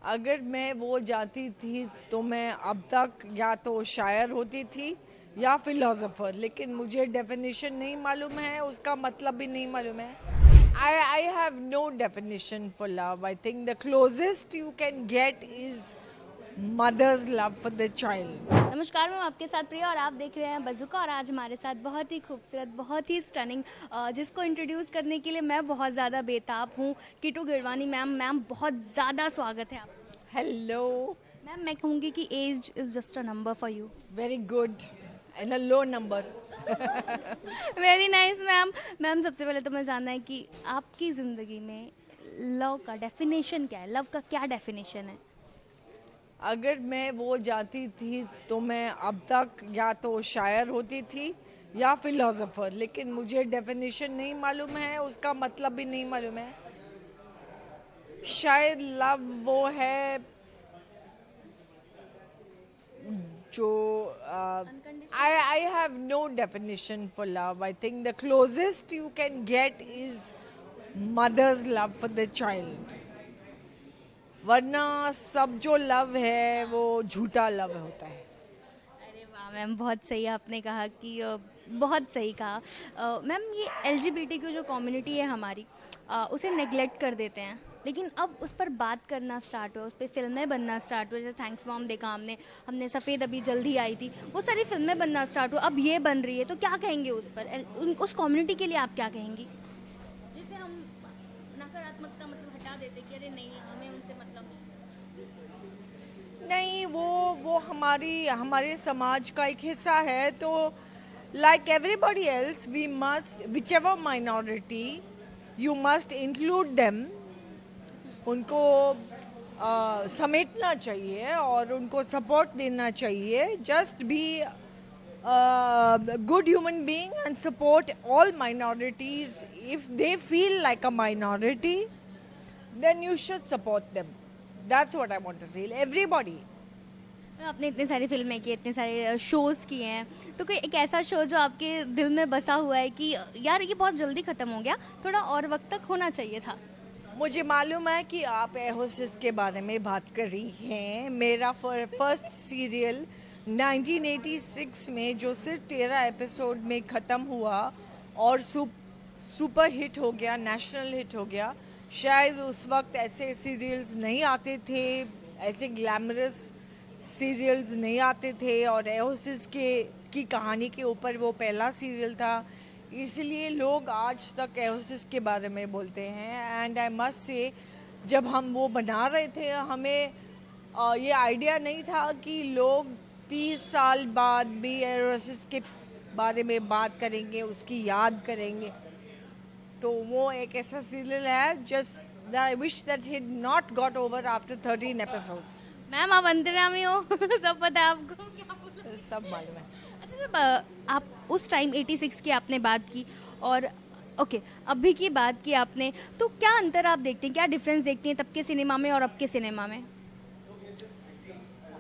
अगर मैं वो जाती थी तो मैं अब तक या तो शायर होती थी या फिलोसोफर, लेकिन मुझे डेफिनेशन नहीं मालूम है, उसका मतलब भी नहीं मालूम है। I have no definition for love. I think the closest you can get is mother's love for the child. नमस्कार, मैं आपके साथ प्रिया और आप देख रहे हैं बज़ुका। और आज हमारे साथ बहुत ही खूबसूरत, बहुत ही स्टनिंग, जिसको इंट्रोड्यूस करने के लिए मैं बहुत ज़्यादा बेताब हूँ, किटू गिरवानी मैम बहुत ज़्यादा स्वागत है आपका। Hello. मैम, मैं कहूँगी कि age is just a number for you. Very good. And a low number. Very nice ma'am, सबसे पहले तो मैं जानना है कि आपकी ज़िंदगी में लव का डेफिनेशन क्या है, लव का क्या डेफिनेशन है? अगर मैं वो जाती थी तो मैं अब तक या तो शायर होती थी या फिलोसोफर, लेकिन मुझे डेफिनेशन नहीं मालूम है, उसका मतलब भी नहीं मालूम है। शायद लव वो है जो I have no definition for love. I think the closest you can get is mother's love for the child. वरना सब जो लव है वो झूठा लव होता है। अरे वाह मैम, बहुत सही आपने कहा कि बहुत सही कहा। मैम, ये एलजीबीटीक्यू जो कम्युनिटी है हमारी, उसे नेग्लेक्ट कर देते हैं, लेकिन अब उस पर बात करना स्टार्ट हुआ, उस पर फिल्में बनना स्टार्ट हुआ। जैसे थैंक्स मॉम देखा हमने सफ़ेद अभी जल्दी आई थी, वो सारी फिल्में बनना स्टार्ट हुआ, अब ये बन रही है, तो क्या कहेंगे उस पर, उस कम्युनिटी के लिए आप क्या कहेंगी, जिसे हम नकारात्मकता मतलब हटा देते कि अरे नहीं, हमें उनसे मतलब नहीं, वो हमारे समाज का एक हिस्सा है। तो like everybody else we must, which ever minority, you must include them. उनको समेटना चाहिए और उनको सपोर्ट देना चाहिए। Just be good human being and support all minorities. If they feel like a minority, then you should support them. That's what I want to say. Everybody. आपने इतनी सारी फिल्में की, इतने सारे शोज़ किए हैं, तो कोई एक ऐसा शो जो आपके दिल में बसा हुआ है कि यार ये बहुत जल्दी ख़त्म हो गया, थोड़ा और वक्त तक होना चाहिए था? मुझे मालूम है कि आप एयर होस्टेस के बारे में बात कर रही हैं। मेरा फर्स्ट सीरियल 1986 में जो सिर्फ 13 एपिसोड में ख़त्म हुआ और सुपर हिट हो गया, नेशनल हिट हो गया। शायद उस वक्त ऐसे सीरियल्स नहीं आते थे, ऐसे ग्लैमरस सीरियल्स नहीं आते थे, और एयर होस्टेस की कहानी के ऊपर वो पहला सीरियल था, इसलिए लोग आज तक एयर होस्टेस के बारे में बोलते हैं। एंड आई मस्ट से, जब हम वो बना रहे थे, हमें ये आइडिया नहीं था कि लोग 30 साल बाद भी एयर होस्टेस के बारे में बात करेंगे, उसकी याद करेंगे। तो वो एक ऐसा सीरियल है just I wish that he not got over after 13 episodes. Ma'am, आप अंतर्यामी हो सब पता है आपको, क्या बोला? सब मालूम है। अच्छा, जब आप उस टाइम 86 की आपने बात की और ओके अभी की बात की आपने, तो क्या अंतर आप देखते हैं, क्या डिफरेंस देखते हैं तब के सिनेमा में और अब के सिनेमा में?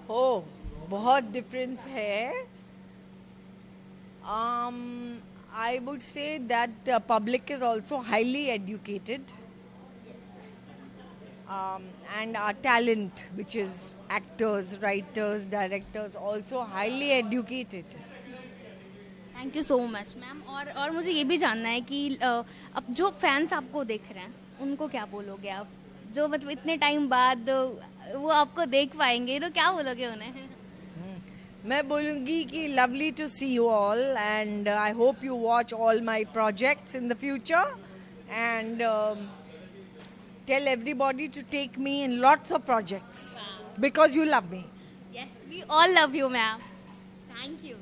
हो, बहुत डिफरेंस है। I would say that the public is also highly educated, and our talent, which is actors, writers, directors, also highly educated. Thank you so much ma'am. और मुझे ये भी जानना है कि अब जो फैंस आपको देख रहे हैं उनको क्या बोलोगे आप, जो मतलब इतने टाइम बाद वो आपको देख पाएंगे, तो क्या बोलोगे उन्हें? मैं बोलूँगी कि lovely to see you all, and I hope you watch all my projects in the future, and tell everybody to take me in lots of projects because you love me. Yes, we all love you, ma'am. Thank you.